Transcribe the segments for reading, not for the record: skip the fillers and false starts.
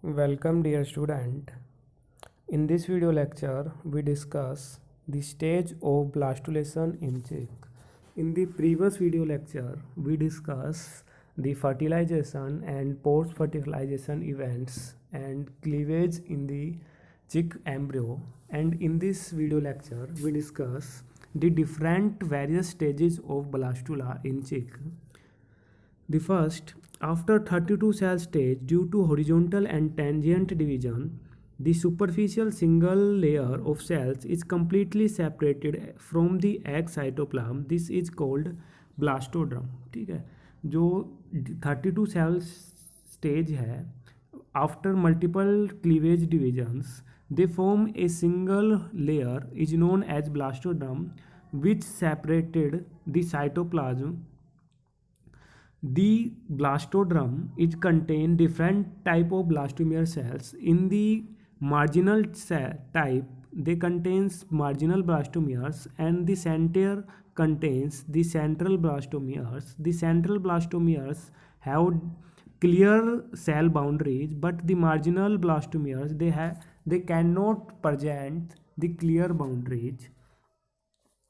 Welcome dear student. In this video lecture we discuss the stage of blastulation in chick. In the previous video lecture we discuss the fertilization and post fertilization events and cleavage in the chick embryo, and in this video lecture we discuss the different various stages of blastula in chick. The first, after 32 cell stage, due to horizontal and tangent division, the superficial single layer of cells is completely separated from the egg cytoplasm. This is called blastoderm. ठीक है, जो 32 cell stage है, after multiple cleavage divisions they form a single layer is known as blastoderm, which separated the cytoplasm. The blastoderm is contain different type of blastomere cells. In the marginal cell type, they contains marginal blastomeres, and the center contains the central blastomeres. The central blastomeres have clear cell boundaries, but the marginal blastomeres they cannot present the clear boundaries.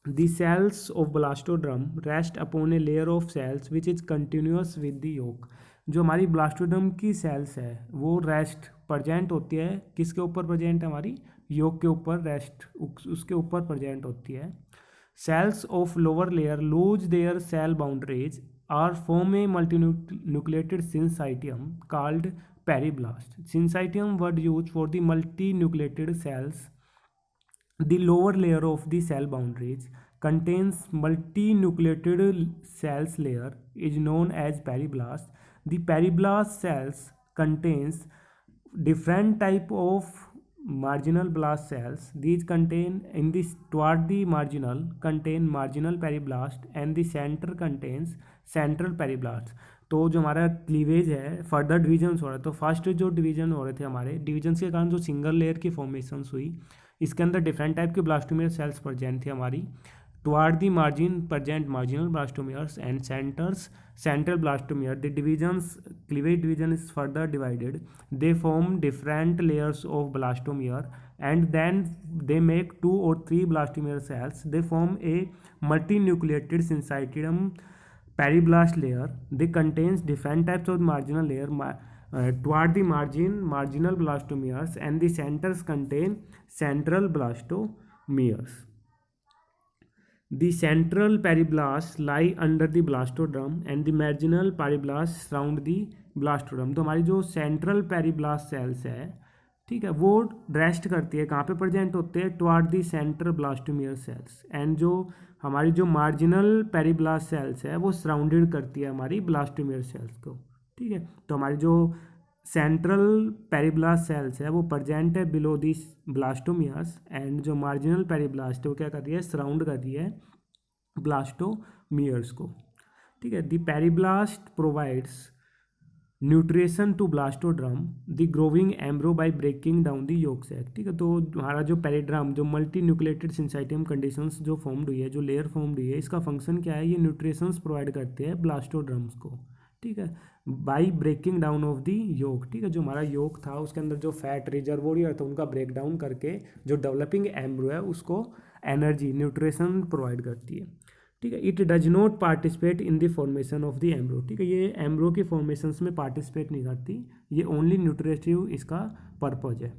The cells of blastoderm rest upon a layer of cells which is continuous with the yolk. जो हमारी blastoderm की sales है वो rest present होती है, किसके ऊपर present है? हमारी yolk के ऊपर रेस्ट उसके ऊपर प्रजेंट होती है. Cells of lower layer lose their cell boundaries or form a multinucleated syncytium called periblast. Syncytium word used for the multinucleated cells. The lower layer of the cell boundaries contains multinucleated cells layer is known as periblast. The periblast cells contains different type of marginal blast cells. These contain in this toward the marginal contain marginal periblast and the center contains central periblast. तो जो हमारा cleavage है further divisions हो रहा है, तो first जो division हो रहे थे हमारे डिविजन्स के कारण जो सिंगल लेयर की फॉर्मेशंस हुई, इसके अंदर डिफरेंट टाइप के ब्लास्टोमियर सेल्स प्रेजेंट थे हमारी. Toward the margin present marginal blastomeres and centres central blastomere. The divisions cleavage division is further divided. They form different layers of blastomere and then they make 2 or 3 blastomere cells. They form a multinucleated syncytium periblast layer. They contains different types of marginal layer. Toward the marginal blastomeres, and the centers contain central blastomeres. The central periblasts lie under the blastoderm and the marginal periblasts surround the blastoderm. तो हमारी जो central periblast cells है, ठीक है, वो rest करती है कहाँ पे प्रेजेंट होते हैं? Toward the centre blastomere cells. And जो हमारी जो मार्जिनल पेरीब्लास्ट सेल्स है वो सराउंडेड करती है हमारी ब्लास्टोमियर सेल्स को. ठीक है, तो हमारी जो सेंट्रल पेरीब्लास्ट सेल्स है वो प्रेजेंट है बिलो दी ब्लास्टोमियर्स, एंड जो मार्जिनल पेरीब्लास्ट है वो क्या कर रही है? सराउंड कर रही है ब्लास्टोमियर्स को. ठीक है, the periblast provides nutrition to blastoderm the growing embryo by breaking down the yolk sac. ठीक है, तो हमारा जो पेरिड्रम जो मल्टी न्यूक्लिएटेड सिंसाइटियम कंडीशंस जो फॉर्म्ड हुई है, जो लेयर फॉर्म्ड हुई है, इसका फंक्शन क्या है? ये न्यूट्रिशंस प्रोवाइड करते हैं ब्लास्टोड्रम्स को. ठीक है, by breaking down of the yolk. ठीक है, जो हमारा योक था उसके अंदर जो फैट रिजर्वोयर था उनका ब्रेक डाउन करके जो डेवलपिंग एम्ब्रो है उसको एनर्जी न्यूट्रिशन प्रोवाइड करती है. ठीक है, it does not participate in the formation of the एम्ब्रो. ठीक है, ये एम्ब्रो की फॉर्मेशंस में पार्टिसिपेट नहीं करती, ये ओनली न्यूट्रिटिव इसका पर्पज है.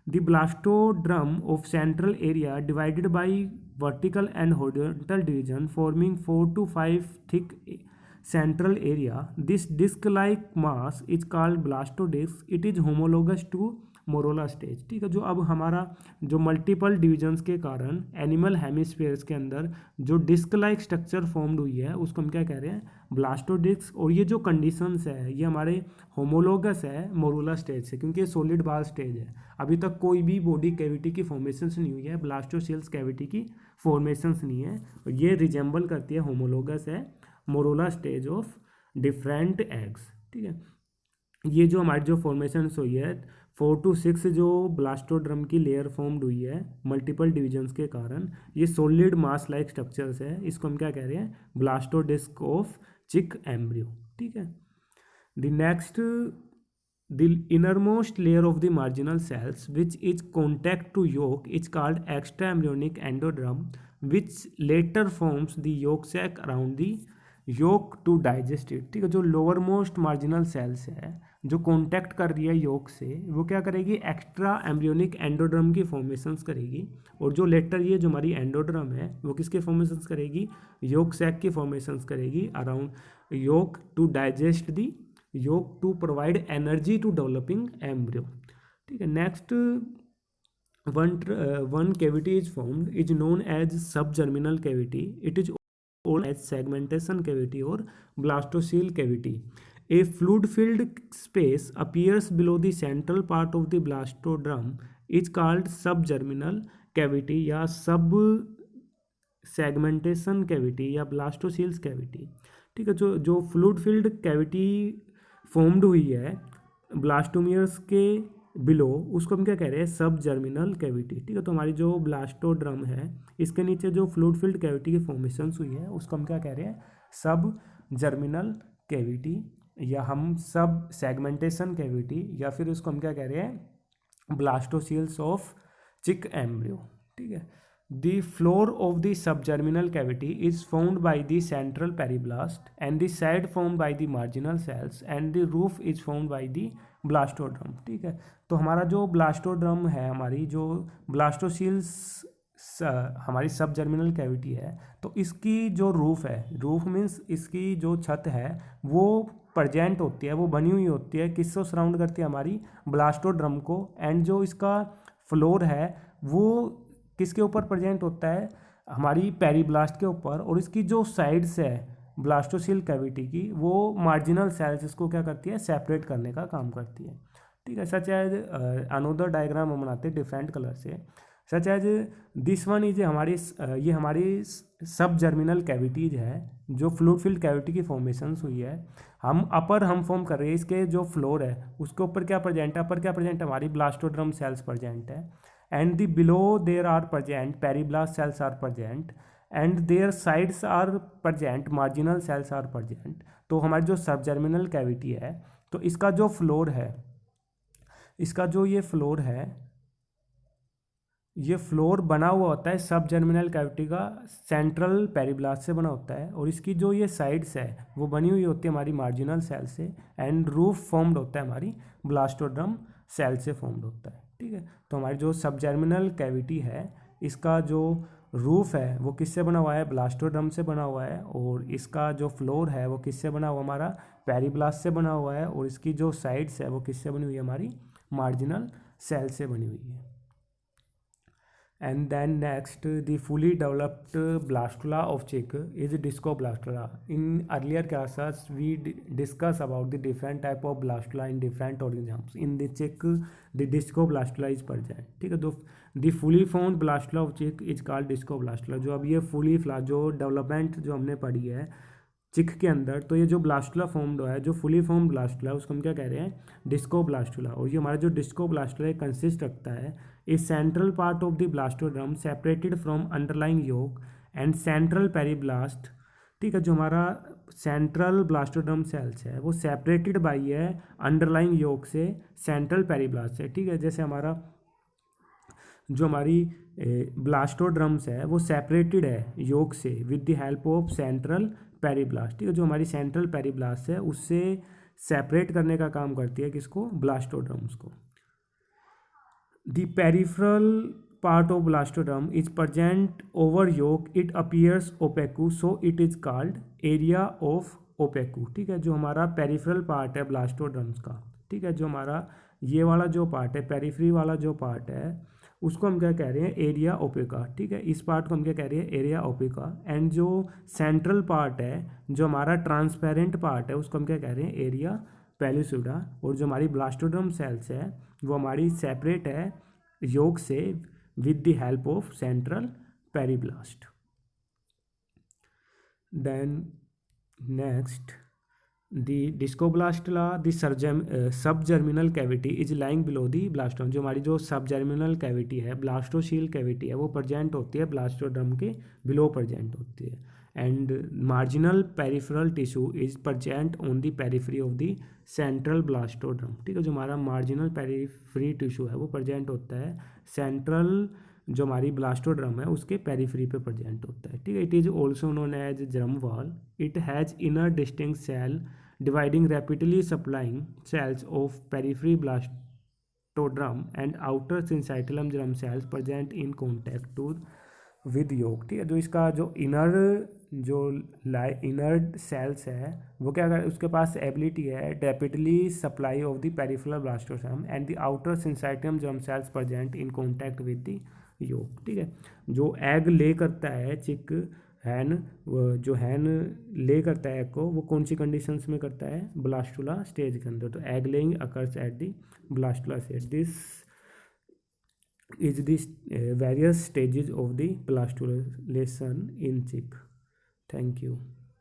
The blastoderm of central area divided by vertical and horizontal division forming 4 to 5 thick central area. This disc-like mass is called blastodisc. It is homologous to मोरोला stage. ठीक है, जो अब हमारा जो मल्टीपल डिविजन्स के कारण एनिमल हेमिस्फीयर्स के अंदर जो डिस्क लाइक स्ट्रक्चर फॉर्म्ड हुई है उसको हम क्या कह रहे हैं? ब्लास्टोडिस्क. और ये जो कंडीशंस है ये हमारे होमोलोगस है मोरोला स्टेज से, क्योंकि ये सॉलिड बाल स्टेज है. अभी तक कोई भी बॉडी कैविटी की फॉर्मेशंस नहीं हुई है, ब्लास्टोसेल्स कैविटी की फॉर्मेशंस नहीं है. ये रिजेंबल करती है, होमोलोगस है मोरोला स्टेज ऑफ डिफरेंट एग्स. ठीक है, ये जो हमारी जो फॉर्मेशंस हुई है 4 to 6 जो ब्लास्टोड्रम की लेयर फॉर्म्ड हुई है मल्टीपल डिविजन्स के कारण, ये सॉलिड मास लाइक स्ट्रक्चर्स है. इसको हम क्या कह रहे हैं? ब्लास्टोडिस्क ऑफ चिक एम्ब्रियो. ठीक है, the next the innermost layer of the marginal cells which is contact to yolk is called extraembryonic endodrome, which later forms the yolk sac around the yolk to digest it। ठीक है, जो lower most marginal sales है जो contact कर रही है yolk से, वो क्या करेगी, एक्स्ट्रा एम्ब्रियोनिक एंडोड्रम की फॉर्मेशंस करेगी। और जो लेटर ये जो हमारी एंडोड्रम है वो किसके फॉर्मेशंस करेगी, योक सैक की फॉर्मेशंस करेगी around yolk to digest the yolk to provide energy to developing embryo. ठीक है, next one cavity is formed is known as subgerminal cavity. It is known as segmentation cavity or blastocele cavity. A fluid-filled space appears below the central part of the blastodrome is called subgerminal cavity या sub segmentation cavity या blastocele cavity। ठीक है, जो fluid filled cavity formed हुई है blastomeres के below, उसको हम क्या कह रहे हैं, सब जर्मिनल कैविटी। ठीक है, तो हमारी जो ब्लास्टोड्रम है इसके नीचे जो फ्लूइड फिल्ड कैविटी की फॉर्मेशंस हुई है उसको हम क्या कह रहे हैं, सब जर्मिनल कैविटी या हम सब सेगमेंटेशन कैविटी या फिर उसको हम क्या कह रहे हैं, ब्लास्टोसील्स ऑफ चिक एम्ब्रियो। ठीक है, the floor of the subgerminal cavity is formed by the central periblast and the side formed by the marginal cells and the roof is formed by the blastodrome। ठीक है, तो हमारा जो ब्लास्टोड्रम है, हमारी जो ब्लास्टोसील्स हमारी सब जर्मिनल कैविटी है, तो इसकी जो रूफ है, रूफ मीन्स इसकी जो छत है वो प्रजेंट होती है, वो बनी हुई होती है, किसको सराउंड करती है, हमारी ब्लास्टोड्रम को। एंड जो इसका फ्लोर है वो किसके ऊपर प्रेजेंट होता है, हमारी पेरीब्लास्ट के ऊपर। और इसकी जो साइड्स है ब्लास्टोसील कैविटी की, वो मार्जिनल सेल्स इसको क्या करती है, सेपरेट करने का काम करती है। ठीक है, सच एज अनोदर डायग्राम हम बनाते हैं डिफरेंट कलर से, such as this one is ये हमारी सब जर्मिनल कैविटीज है जो फ्लूइड फिल्ड कैविटी की फॉर्मेशंस हुई है। हम फॉर्म कर रहे हैं, इसके जो फ्लोर है उसके ऊपर क्या प्रेजेंट है, अपर क्या प्रेजेंट है, हमारी ब्लास्टोड्रम सेल्स प्रेजेंट है। And the below there are present periblast cells are present and their sides are present marginal cells are present। तो हमारी जो सबजर्मिनल कैविटी है, तो इसका जो फ्लोर है, इसका जो ये फ्लोर है, ये फ्लोर बना हुआ होता है सब जर्मिनल कैविटी का सेंट्रल पेरीब्लास्ट से बना होता है। और इसकी जो ये साइड्स है वो बनी हुई होती है हमारी मार्जिनल सेल से। एंड रूफ फॉर्म्ड होता है हमारी ब्लास्टोड्रम सेल से फॉर्म्ड होता है। ठीक है, तो हमारी जो सब जर्मिनल कैविटी है इसका जो रूफ है वो किससे बना हुआ है, ब्लास्टोड्रम से बना हुआ है। और इसका जो फ्लोर है वो किससे बना हुआ, हमारा पेरीब्लास्ट से बना हुआ है। और इसकी जो साइड्स है वो किससे बनी हुई है, हमारी मार्जिनल सेल से बनी हुई है। And then next, the fully developed blastula of chick is discoblastula. In earlier classes, we discuss about the different type of blastula in different organisms. In the chick, the discoblastula is present. ठीक है, तो the fully formed blastula of chick is called discoblastula। जो अब ये fully जो development जो हमने पढ़ी है चिक के अंदर, तो ये जो ब्लास्टुला फॉर्म्ड हुआ है, जो फुली फॉर्म ब्लास्टुला, उसको हम क्या कह रहे हैं, डिस्कोब्लास्टुला। और ये हमारा जो डिस्कोब्लास्टुला कंसिस्ट रखता है a central part of the blastoderm separated from underlying yolk and central periblast. ठीक है, जो हमारा सेंट्रल ब्लास्टोड्रम सेल्स है वो सेपरेटेड बाई है अंडरलाइंग योक से, सेंट्रल पेरीब्लास्ट से। ठीक है, जैसे हमारा जो हमारी ब्लास्टोड्रम्स है वो सेपरेटेड है योक से with the help of central periblast. ठीक है, जो हमारी सेंट्रल पेरीब्लास्ट है उससे सेपरेट करने का काम करती है किसको, ब्लास्टोड्रम्स को। The peripheral part of blastoderm is present over yolk, it appears opaque, so it is called area of opaque. ठीक है, जो हमारा पेरिफेरल पार्ट है ब्लास्टोड्रम्स का, ठीक है, जो हमारा ये वाला जो पार्ट है, पेरिफेरी वाला जो पार्ट है, उसको हम क्या कह रहे हैं, एरिया ओपेका। ठीक है, इस पार्ट को हम क्या कह रहे हैं, एरिया ओपेका। एंड जो सेंट्रल पार्ट है, जो हमारा ट्रांसपेरेंट पार्ट है, उसको हम क्या कह रहे हैं, एरिया पेलिसुडा। और जो हमारी ब्लास्टोड्रम सेल्स है वो हमारी सेपरेट है योक से with the help of central periblast. Then next, the discoblastula, the subgerminal cavity is lying below the blastodrome। जो हमारी जो सबजर्मिनल कैविटी है, ब्लास्टोसील कैविटी है, वो प्रेजेंट होती है ब्लास्टोड्रम के बिलो प्रेजेंट होती है। and marginal peripheral tissue is present on the periphery of the central blastodrome. ठीक है, जो हमारा marginal periphery tissue है वो present होता है central जो हमारी ब्लास्टोड्रम है उसके पेरिफेरी पे प्रेजेंट होता है। ठीक है, it is also known as drum wall. It has inner distinct cell dividing rapidly supplying cells of periphery blastodrome and outer syncytium germ cells present in contact to with yolk। ठीक है, जो इसका जो inner sales है वो क्या कर उसके पास एबिलिटी है rapidly supply of the peripheral blastoderm and the outer syncytium germ cells present in contact with the yolk. ठीक है, जो एग ले करता है चिक हैन जो हैन ले करता है एग को वो कौन सी कंडीशंस में करता है, ब्लास्टुला स्टेज के अंदर। तो egg laying occurs at the blastula stage. This is the various stages of the blastulation in chick. Thank you.